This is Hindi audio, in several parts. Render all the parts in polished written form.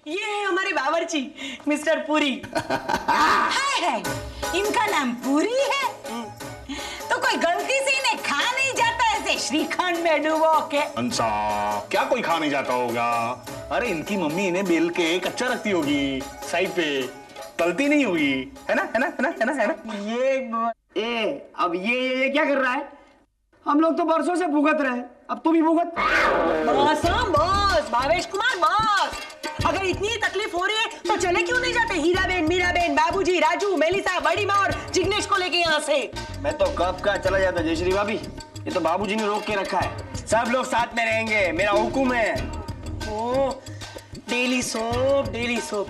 ये है हमारे बावर्ची मिस्टर पुरी। है इनका नाम पुरी है? तो कोई गलती से इन्हें खा नहीं जाता ऐसे श्रीखंड में डुबो के? अंसा, क्या कोई खा नहीं जाता होगा? अरे इनकी मम्मी इन्हें बेल के कच्चा रखती होगी साइड पे, तलती नहीं होगी, है ना, है ना, है ना, है ना, है ना? अब ये क्या कर रहा है? हम लोग तो बरसों से भुगत रहे, अब तू भी भुगत। Boss boss, Bhavesh Kumar boss, अगर इतनी तकलीफ हो रही है तो चले क्यों नहीं जाते हीरा बेन, मीरा बेन, बाबूजी, राजू, मेलिसा, बड़ी माँ और जिग्नेश को लेके यहाँ से? मैं तो कब का चला जाता जयश्री भाभी, ये तो बाबूजी ने रोक के रखा है। सब लोग साथ में रहेंगे, मेरा हुक्म है। ओ, डेली सोप।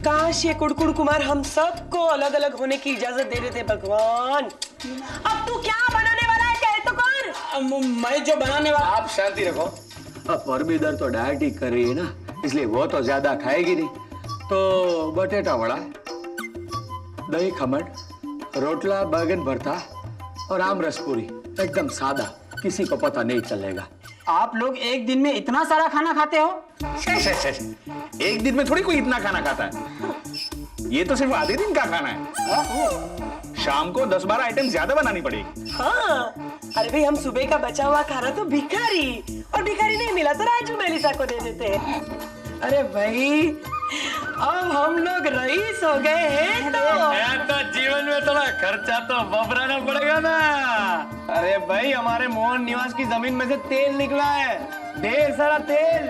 काश ये कुड़कुड़ कुमार हम सबको अलग अलग होने की इजाजत दे देते भगवान। अब तू क्या बनाने वाला है, कह तो कौन? मैं जो बनाने वाला। आप शांति रखो। अब परबीदर तो डाइट ही कर रही है ना, इसलिए वो तो ज्यादा खाएगी नहीं, तो बटेटा वड़ा, दही खमण, रोटला, बैगन भरता और आम रस पूरी, एकदम सादा, किसी को पता नहीं चलेगा। आप लोग एक दिन में इतना सारा खाना खाते हो? एक दिन में थोड़ी कोई इतना खाना खाता है, ये तो सिर्फ आधे दिन का खाना है। शाम को 10-12 आइटम ज्यादा बनानी पड़ेगी। हाँ, अरे भाई हम सुबह का बचा हुआ खा रहा तो भिखारी, और भिखारी नहीं मिला तो राजू मेलिसा को दे देते हैं। अरे भाई अब हम लोग रईस हो गए हैं तो जीवन में थोड़ा खर्चा तो बबराना पड़ेगा ना। अरे भाई हमारे मोहन निवास की जमीन में से तेल निकला है, ढेर सारा तेल।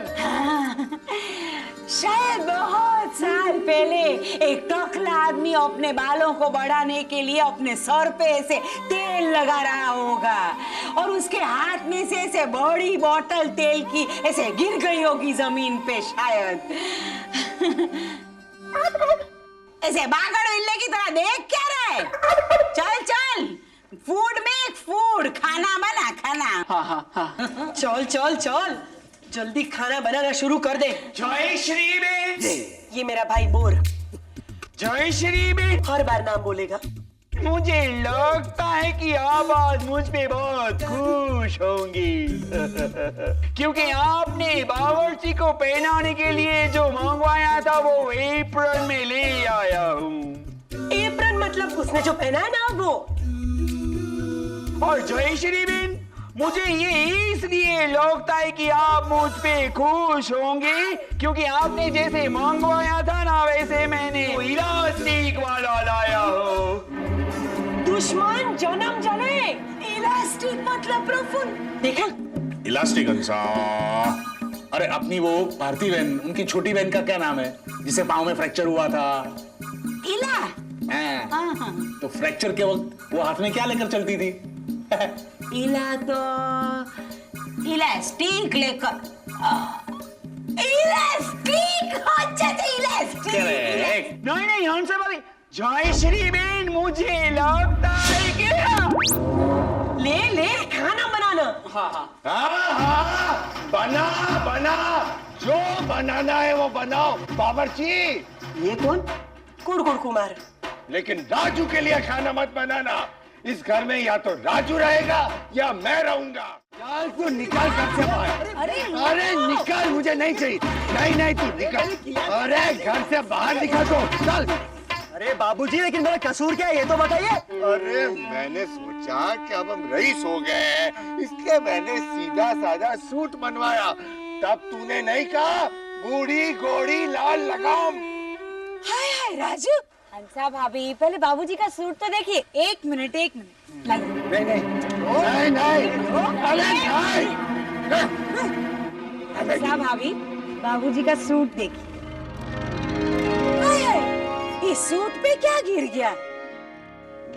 शायद बहुत साल पहले एक टकला आदमी अपने बालों को बढ़ाने के लिए अपने सर पे ऐसे तेल लगा रहा होगा और उसके हाथ में से ऐसे बड़ी बोतल तेल की ऐसे गिर गई होगी जमीन पे शायद। ऐसे बागड़ बिल्ले की तरह देख क्या रहा है? चल चल, फूड मेक फूड, खाना बना खाना। हाँ। चल जल्दी खाना बनाना शुरू कर दे। जय श्री बेन। ये मेरा भाई बोर जय श्री बेन। हर बार नाम बोलेगा। मुझे लगता है कि आप आज मुझ पे बहुत खुश होंगी क्योंकि आपने बावर्ची को पहनाने के लिए जो मंगवाया था वो एप्रन में ले आया हूँ। एप्रन मतलब उसने जो पहना है ना वो। और जय श्री बेन, मुझे ये इसलिए लगता है कि आप मुझ पे खुश होंगे क्योंकि आपने जैसे मंगवाया था ना वैसे मैंने इलास्टिक वाला लाया हूँ। दुश्मन जन्म जले, इलास्टिक मतलब प्रफुल्ल। देखा इलास्टिक अंसा। अरे अपनी वो भारती बहन, उनकी छोटी बहन का क्या नाम है जिसे पाँव में फ्रैक्चर हुआ था? इला। हाँ। तो फ्रैक्चर के वक्त वो हाथ में क्या लेकर चलती थी? इला तो इलास्टिक लेकर। इलास्टिक, अच्छा इलास्टिक। नहीं हंसा भाभी, जय श्री बेन, मुझे लगता है कि ले खाना बनाना। हाँ, बना जो बनाना है वो बनाओ बावर्ची। ये कौन? कुड़कुड़ कुमार। लेकिन राजू के लिए खाना मत बनाना, इस घर में या तो राजू रहेगा या मैं रहूंगा। चल तू निकल घर से बाहर। अरे निकल, मुझे नहीं चाहिए। नहीं तू निकल। अरे घर से बाहर निकल तो चल। अरे बाबूजी, लेकिन मेरा कसूर क्या है ये तो बताइए। अरे मैंने सोचा कि अब हम रईस हो गए, इसलिए मैंने सीधा साधा सूट बनवाया। तब तूने नहीं कहा बूढ़ी घोड़ी लाल लगाम। हाय राजू। हंसा भाभी, पहले बाबूजी का सूट तो देखिए। एक मिनट हंसा भाभी, बाबूजी का सूट देखिए। इस सूट पे क्या गिर गया?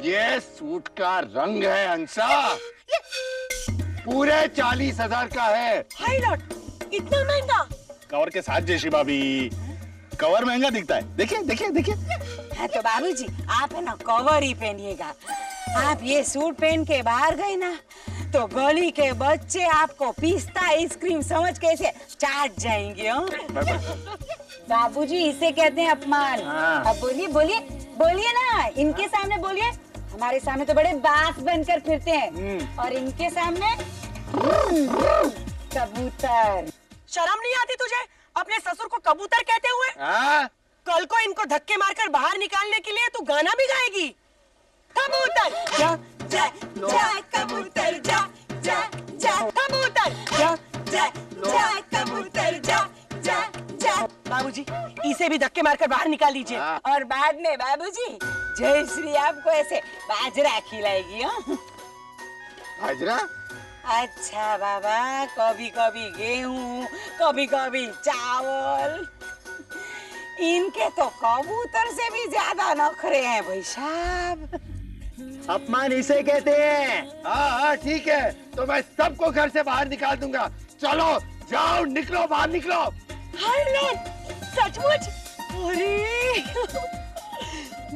ये सूट का रंग है अंसा, पूरे 40,000 का है। हाय लॉर्ड, इतना महंगा? कवर के साथ जयश्री भाभी, कवर महंगा दिखता है। देखिए। हाँ तो बाबूजी आप है ना कवर ही पहनिएगा। आप ये सूट पहन के बाहर गए ना तो गली के बच्चे आपको पिस्ता आइसक्रीम समझ के ऐसे चाट जाएंगे। बाबूजी इसे कहते हैं अपमान। अब बोलिए ना, इनके सामने बोलिए। हमारे सामने तो बड़े बास बनकर फिरते हैं और इनके सामने कबूतर। शर्म नहीं आती तुझे अपने ससुर को कबूतर कहते हुए? हाँ? कल को इनको धक्के मारकर बाहर निकालने के लिए तू गाना भी गाएगी। कबूतर जा जा जा कबूतर जा जा जा कबूतर जा जा जा कबूतर जा जा जा। बाबूजी इसे भी धक्के मारकर बाहर निकाल दीजिए। और बाद में बाबूजी जय श्री आपको ऐसे बाजरा खिलाएगी। हाँ बाजरा? अच्छा बाबा, कभी कभी गेहूं, कभी कभी चावल। इनके तो कबूतर से भी ज्यादा नखरे हैं भाई साहब। अपमान इसे कहते हैं। हाँ ठीक है, तो मैं सबको घर से बाहर निकाल दूंगा। चलो जाओ, निकलो बाहर निकलो। हाय लॉर्ड, सचमुच? अरे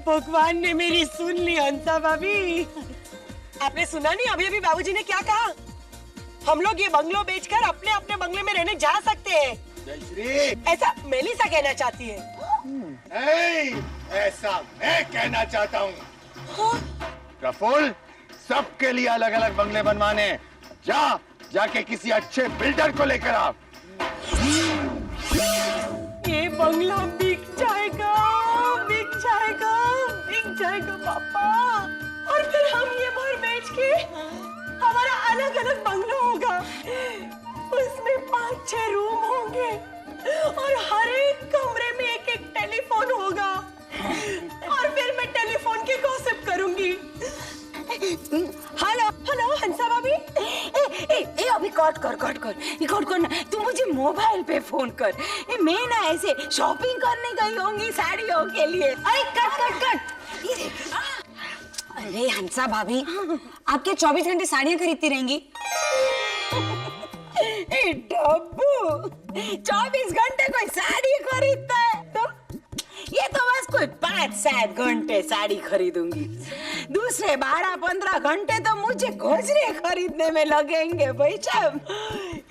भगवान ने मेरी सुन ली हंसा भाभी। आपने सुना नहीं अभी अभी बाबूजी ने क्या कहा? हम लोग ये बंगलो बेचकर अपने अपने बंगले में रहने जा सकते हैं। जयश्री, ऐसा मेलिसा कहना चाहती है। ऐसा मैं कहना चाहता हूँ। प्रफुल्ल, सबके लिए अलग अलग बंगले बनवाने। जाके किसी अच्छे बिल्डर को लेकर आ। ये बंगला बिक जाएगा, बिक जाएगा, बिक जाएगा पापा। और फिर हम ये भर बेच के हमारा अलग अलग बंगला होगा। उसमें 5-6 रूम होंगे और हर एक कमरे में एक एक टेलीफोन होगा। और फिर मैं टेलीफोन की गॉसिप करूंगी। हेलो हेलो हंसा भाभी। अभी कट कर ना। तू मुझे मोबाइल पे फोन कर। मैं ना ऐसे शॉपिंग करने गई होंगी साड़ियों के लिए। अरे कट। ये देख। अरे हंसा भाभी, आप क्या 24 घंटे साड़ियाँ खरीदती रहेंगी? डब्बू, 24 घंटे कोई साड़ी खरीदता है? तो ये तो बस कोई 5-7 घंटे साड़ी खरीदूंगी। दूसरे 12-15 घंटे तो मुझे गजरे खरीदने में लगेंगे भाई साहब।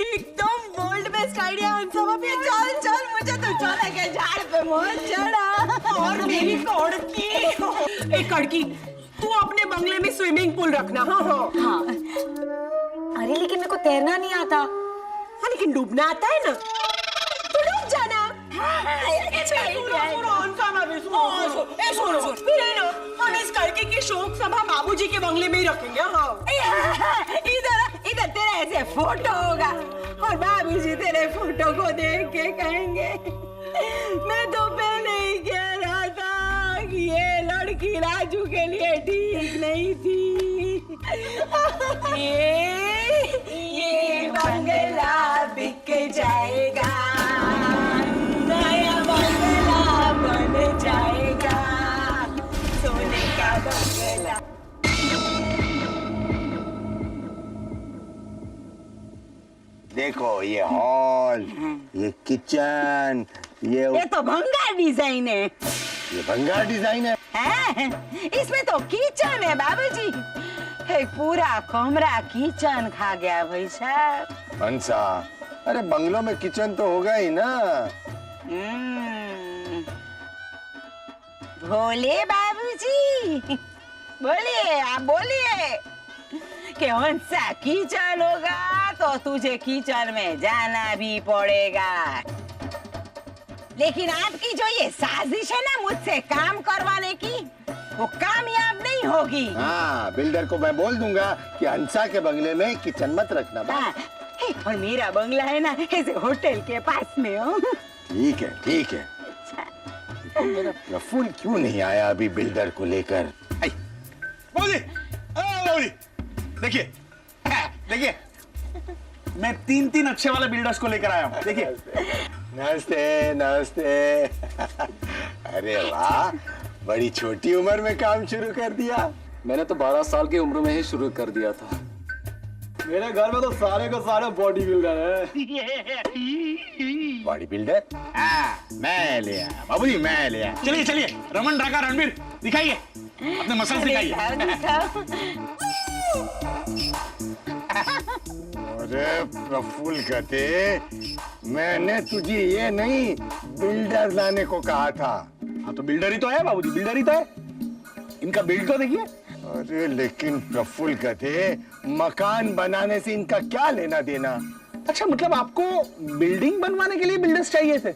एकदम वर्ल्ड बेस्ट आइडिया हंसा भाभी। चल मुझे तो चले के झाड़ पे मत चढ़ा। और मेरी कड़की, एक कड़की तू अपने बंगले में स्विमिंग पूल रखना। हाँ। अरे लेकिन मेरे को तैरना नहीं आता। हाँ लेकिन डूबना आता है ना, तो डूब जाना। हम इस कड़के की शोक सभा बाबूजी के बंगले में ही रखेंगे। हाँ इधर तेरा ऐसे फोटो होगा और बाबूजी तेरे फोटो को देख के कहेंगे मैं तो पहले ही कह रहा था कि ये लड़की राजू के लिए ठीक नहीं थी। ये बंगला बिक जाएगा, नया बंगला बन जाएगा, सोने का बंगला। देखो ये हॉल, ये किचन, ये तो भंगार डिजाइन है। ये भंगार डिजाइन है। इसमें तो किचन है बाबूजी। पूरा कमरा किचन खा गया भाई साहब। हंसा, अरे बंगलों में किचन तो होगा ही ना। बोलिए बाबूजी, बोलिए, आप बोलिए कि हंसा किचन होगा तो तुझे किचन में जाना भी पड़ेगा। लेकिन आपकी जो ये साजिश है ना मुझसे काम करवाने की, वो कामयाब नहीं होगी। हाँ, बिल्डर को मैं बोल दूंगा कि हंसा के बंगले में किचन मत रखना। हाँ, और मेरा बंगला है ना ऐसे होटल के पास में हो। ठीक है, ठीक है। अच्छा। मेरा प्रफुल्ल क्यों नहीं आया अभी बिल्डर को लेकर? बाबूजी, बाबूजी, देखिए, देखिए, मैं 3 अच्छे वाले बिल्डर्स को लेकर आया हूँ। देखिए। नमस्ते, नमस्ते। अरे वाह, बड़ी छोटी उम्र में काम शुरू कर दिया। मैंने तो 12 साल की उम्र में ही शुरू कर दिया था। मेरे घर में तो सारे को सारे बॉडी बिल्डर है। Body builder? मैं ले आया बाबूजी, मैं ले आया। चलिए चलिए, रमन ढाका रणबीर दिखाइए अपने मसल्स दिखाइए। अरे प्रफुल्ल कहते, मैंने तुझे ये नहीं बिल्डर लाने को कहा था। हाँ तो बिल्डर ही तो है बाबूजी, बिल्डर ही तो है। इनका बिल्ड तो देखिए। अरे लेकिन प्रफुल्ल कहते, मकान बनाने से इनका क्या लेना देना? अच्छा, मतलब आपको बिल्डिंग बनवाने के लिए बिल्डर्स चाहिए थे?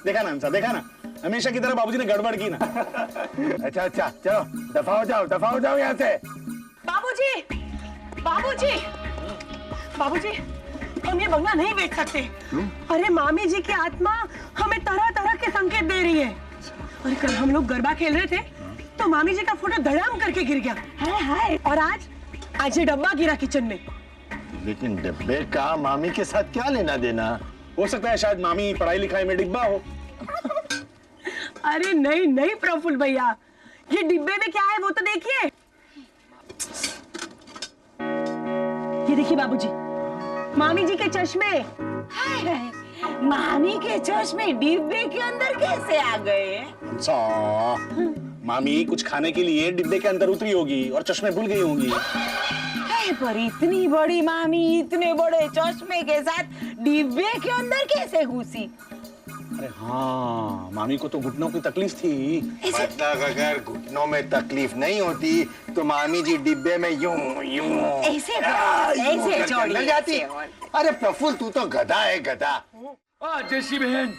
देखा ना हंसा, देखा ना, हमेशा की तरह बाबूजी ने गड़बड़ की ना। अच्छा अच्छा चलो दफा हो जाओ यहाँ से। बाबूजी, बाबूजी, बाबूजी, हम ये बंगला नहीं बेच सकते। अरे मामी जी की आत्मा हमें तरह तरह के संकेत दे रही है। और कल हम लोग गरबा खेल रहे थे तो मामी जी का फोटो धड़ाम करके गिर गया। हाय और आज ये डब्बा गिरा किचन में। लेकिन डिब्बे का मामी के साथ क्या लेना देना? हो सकता है शायद मामी पढ़ाई लिखाई में डिब्बा हो। अरे नहीं नहीं प्रफुल्ल भैया, ये डिब्बे में क्या है वो तो देखिए। ये देखिए बाबूजी, मामी जी के चश्मे। हाय, मामी के चश्मे डिब्बे के अंदर कैसे आ गए? हंसा, मामी कुछ खाने के लिए डिब्बे के अंदर उतरी होगी और चश्मे भूल गई होंगी। पर इतनी बड़ी मामी इतने बड़े चश्मे के साथ डिब्बे के अंदर कैसे घुसी? अरे हाँ, मामी को तो घुटनों की तकलीफ थी। मतलब अगर घुटनों में तकलीफ नहीं होती तो मामी जी डिब्बे में यूं ऐसे चढ़ जाती। अरे प्रफुल्ल तू तो गधा है, गधा। जैसी बहन,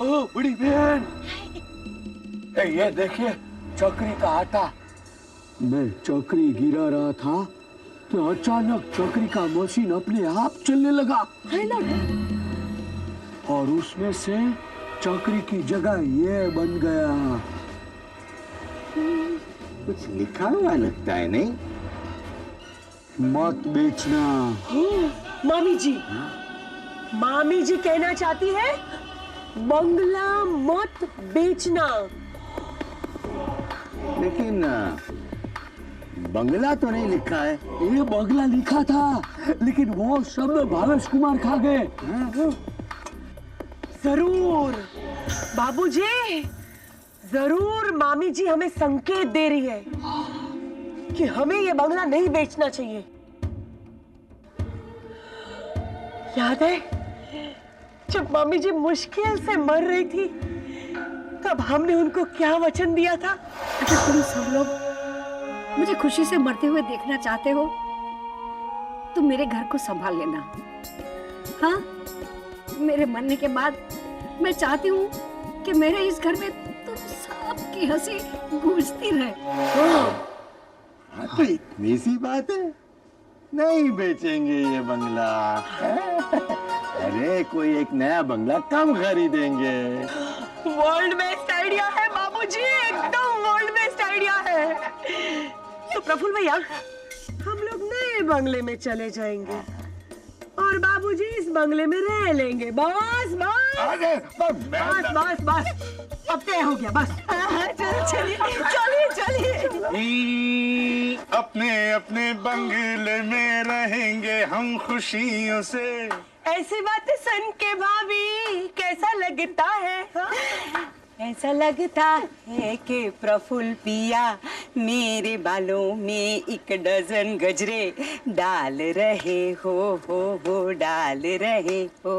ओ बड़ी बहन, ये देखिए चक्री का आटा। मैं चक्री गिरा रहा था तो अचानक चक्री का मशीन अपने आप चलने लगा, है ना? और उसमें से चक्री की जगह ये बन गया। कुछ लिखा हुआ लगता है, नहीं? मत बेचना। मामी जी कहना चाहती है बंगला मत बेचना। लेकिन बंगला तो नहीं लिखा है। ये बंगला लिखा था लेकिन वो शब्द भावेश कुमार खा गए। जरूर बाबूजी, जरूर मामी जी हमें संकेत दे रही है कि हमें ये बंगला नहीं बेचना चाहिए। याद है जब मामी जी मुश्किल से मर रही थी तब हमने उनको क्या वचन दिया था? अगर तुम सब लोग मुझे खुशी से मरते हुए देखना चाहते हो तो मेरे घर को संभाल लेना। हाँ, मेरे मरने के बाद मैं चाहती हूँ कि मेरे इस घर में तुम सबकी हंसी गूंजती रहे। तो इतनी सी बात है, नहीं बेचेंगे ये बंगला। अरे कोई एक नया बंगला कम खरीदेंगे। वर्ल्ड बेस्ट आइडिया है बाबूजी, एकदम वर्ल्ड बेस्ट आइडिया है। तो प्रफुल्ल भैया, हम लोग नए बंगले में चले जाएंगे और बाबूजी इस बंगले में रह लेंगे। बस बस बस, अब तय हो गया बस। चलिए। अपने अपने बंगले में रहेंगे हम खुशियों से। ऐसी बातें सुन के भाभी कैसा लगता है? ऐसा लगता है कि प्रफुल्ल पिया मेरे बालों में 1 डजन गजरे डाल रहे हो डाल रहे हो।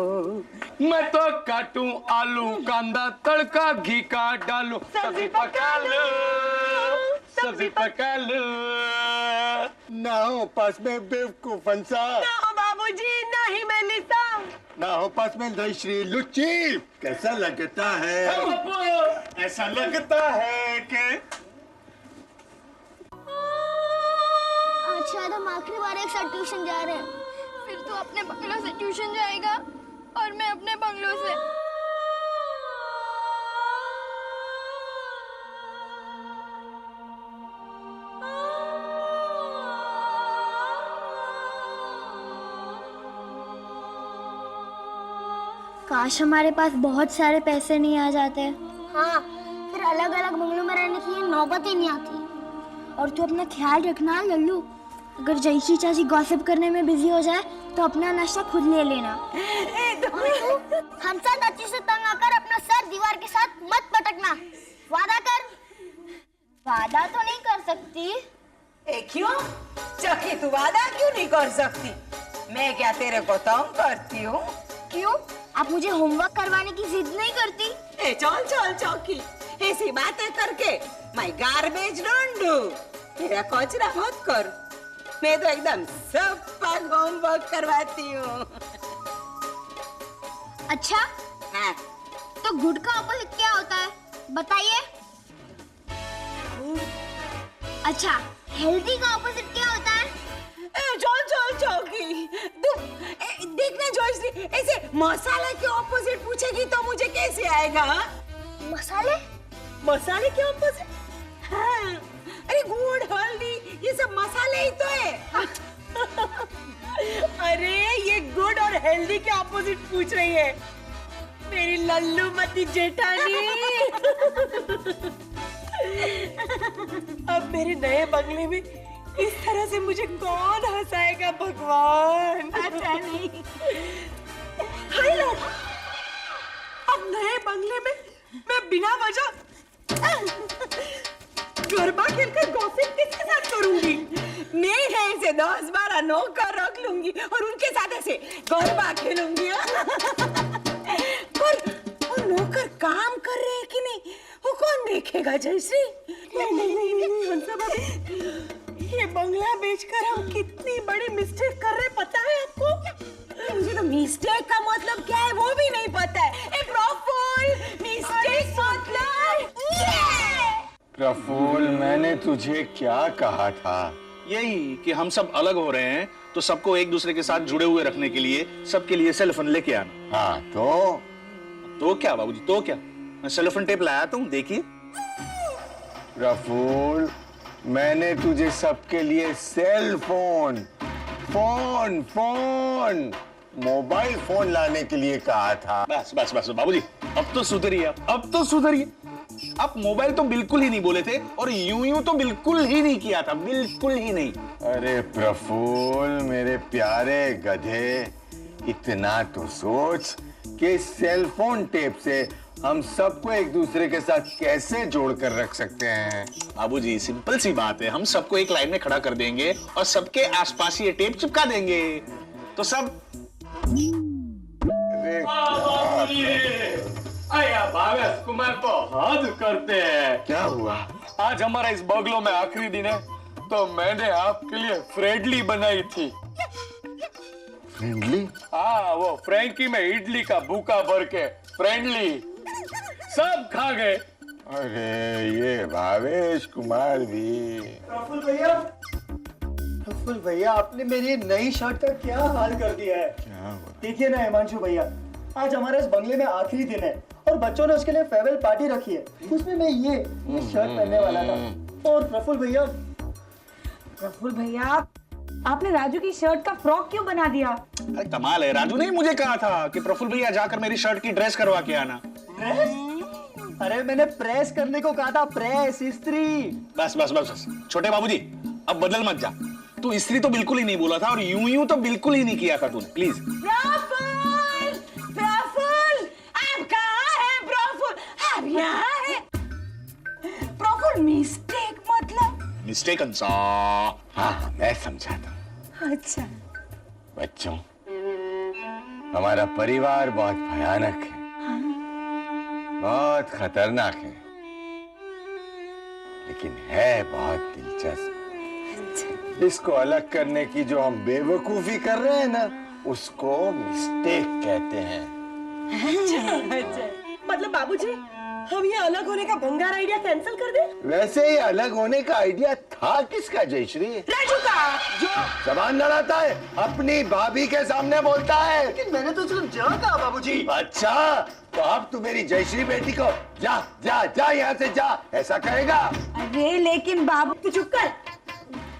मैं तो काटूं आलू कांदा तड़का घी का डालूं, सब्जी पका लो। ना हो पास में बेवकूफ हंसा, ना हो बाबूजी, ना ही मेलिसा, ना हो पास में दहीश्री लुच्ची। कैसा लगता है? ऐसा लगता है कि आज शायद हम आखिरी बार एक साथ ट्यूशन जा रहे हैं। फिर तू अपने बंगलों से ट्यूशन जाएगा और मैं अपने बंगलों से। काश हमारे पास बहुत सारे पैसे नहीं आ जाते। हाँ, फिर अलग अलग बंगलों में रहने की नौबत ही नहीं आती। और तू अपना ख्याल रखना लल्लू, अगर जयश्री चाची गॉसिप करने में बिजी हो जाए तो अपना नाश्ता खुद ले लेना। हमसा चाची से तंग आकर अपना सर दीवार के साथ मत पटकना, वादा कर। वादा तो नहीं कर सकती। क्यों चकी, तू वादा क्यों नहीं कर सकती? मैं क्या तेरे को तंग करती हूँ? क्यों? आप मुझे होमवर्क करवाने की जिद नहीं करती? चल चौकी, ऐसी बातें करके मैं गार्बेज ढूंढू, तेरा कचरा मत कर। मैं तो एकदम सब होमवर्क करवाती हूँ। अच्छा, हाँ। तो तो गुड का ऑपोजिट क्या होता है बताइए? अच्छा, हेल्दी का ऑपोजिट क्या होता है? चल चल चौकी तुम देखना जोयश्री, ऐसे मसाले के ऑपोजिट पूछेगी तो मुझे कैसे आएगा? मसाले? मसाले के ऑपोजिट? हाँ, अरे गुड़ हल्दी ये सब मसाले ही तो है। अरे ये गुड और हेल्दी के ऑपोजिट पूछ रही है मेरी लल्लू मती जेठानी। अब मेरे नए बंगले में इस तरह से मुझे कौन हंसाएगा भगवान? अच्छा नहीं। हाय लॉर्ड, अब नए बंगले में मैं बिना वजह गरबा खेलकर गॉसिप किसके साथ करूंगी? मैं ऐसे 10-12 नौकर रख लूंगी और उनके साथ ऐसे गरबा खेलूंगी। पर नौकर काम कर रहे हैं कि नहीं वो कौन देखेगा जयश्री? नहीं हंसा भाभी, ये बंगला बेचकर हम कितनी बड़ी मिस्टेक कर रहे पता है आपको? मुझे तो मिस्टेक का मतलब क्या है वो भी नहीं पता है। ए प्रफुल्ल, मिस्टेक मतलब प्रफुल्ल, मैंने तुझे क्या कहा था? यही कि हम सब अलग हो रहे हैं तो सबको एक दूसरे के साथ जुड़े हुए रखने के लिए सबके लिए सेलोफेन लेके आना। हाँ तो क्या बाबूजी, तो क्या, मैं सेलोफेन टेप लाया था, देखिए। प्रफुल्ल, मैंने तुझे सबके लिए सेल फोन मोबाइल फोन लाने के लिए कहा था। बस बस बस बाबूजी, अब तो सुधरिए, अब तो सुधरिए। आप मोबाइल तो बिल्कुल ही नहीं बोले थे और यूं तो बिल्कुल ही नहीं किया था, बिल्कुल ही नहीं। अरे प्रफुल्ल मेरे प्यारे गधे, इतना तो सोच कि सेल फोन टेप से हम सबको एक दूसरे के साथ कैसे जोड़कर रख सकते हैं। बाबूजी सिंपल सी बात है, हम सबको एक लाइन में खड़ा कर देंगे और सबके आसपास ये टेप चिपका देंगे तो सब। भावेश कुमार को हद करते हैं। क्या हुआ? आज हमारा इस बंगलों में आखिरी दिन है तो मैंने आपके लिए फ्रेंडली बनाई थी। फ्रेंडली? हाँ, वो फ्रैंकी में इडली का भूखा भर के फ्रेंडली सब खा गए। अरे ये भावेश कुमार भी। प्रफुल्ल भैया, आपने मेरी नई शर्ट का क्या हाल कर दिया है। क्या हुआ? देखिए ना हिमांशु भैया, आज हमारे इस बंगले में आखिरी दिन है और बच्चों ने उसके लिए फेयरवेल पार्टी रखी है, उसमें मैं ये शर्ट पहनने वाला था। और प्रफुल्ल भैया आपने राजू की शर्ट का फ्रॉक क्यों बना दिया? अरे कमाल है, राजू ने मुझे कहा था कि प्रफुल्ल भैया जाकर मेरी शर्ट की ड्रेस करवा के आना। अरे मैंने प्रेस करने को कहा था, प्रेस, इस्त्री। बस बस बस बस छोटे बाबूजी, अब बदल मत जा। तू इस्त्री तो बिल्कुल ही नहीं बोला था और यूं तो बिल्कुल ही नहीं किया था तूने, प्लीज। प्रफुल्ल, आप कहाँ हैं प्रफुल्ल? आप यहाँ हैं? प्रफुल्ल, मिस्टेक मतलब? मिस्टेक सा। हाँ, मैं समझाता हूँ। अच्छा। बच्चों, हमारा परिवार बहुत भयानक है, बहुत खतरनाक है, लेकिन है बहुत दिलचस्प। इसको अलग करने की जो हम बेवकूफी कर रहे हैं ना, उसको मिस्टेक कहते हैं। मतलब बाबूजी, हम ये अलग होने का भंगार आइडिया कैंसिल कर दे? वैसे ही अलग होने का आइडिया था किसका जयश्री? राजू का। जो जबान लड़ाता है, अपनी भाभी के सामने बोलता है। लेकिन मैंने तो सिर्फ जा कहा बाबूजी। अच्छा, तो अब तू मेरी जयश्री बेटी को जा जा जा यहाँ से जा ऐसा कहेगा? अरे लेकिन बाबू, तू चुप कर।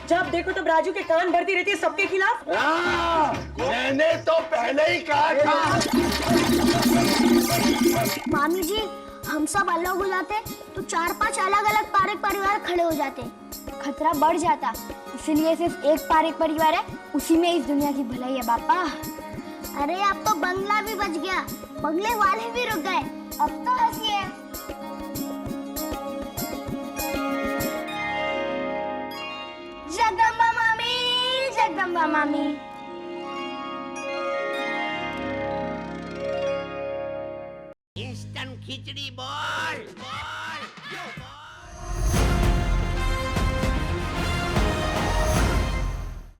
जब देखो तब राजू के कान भरती रहती है सबके खिलाफ। मैंने तो पहले ही कहा था। मामी जी, हम सब अलग हो जाते तो 4-5 अलग अलग पारिक परिवार खड़े हो जाते, खतरा बढ़ जाता। इसलिए सिर्फ एक पारिक परिवार है, उसी में इस दुनिया की भलाई है पापा। अरे अब तो बंगला भी बच गया, बंगले वाले भी रुक गए, अब तो हंसिए। जगदम्बा मामी, जगदम्बा मामी। इंस्टेंट खिचड़ी बॉल बॉल।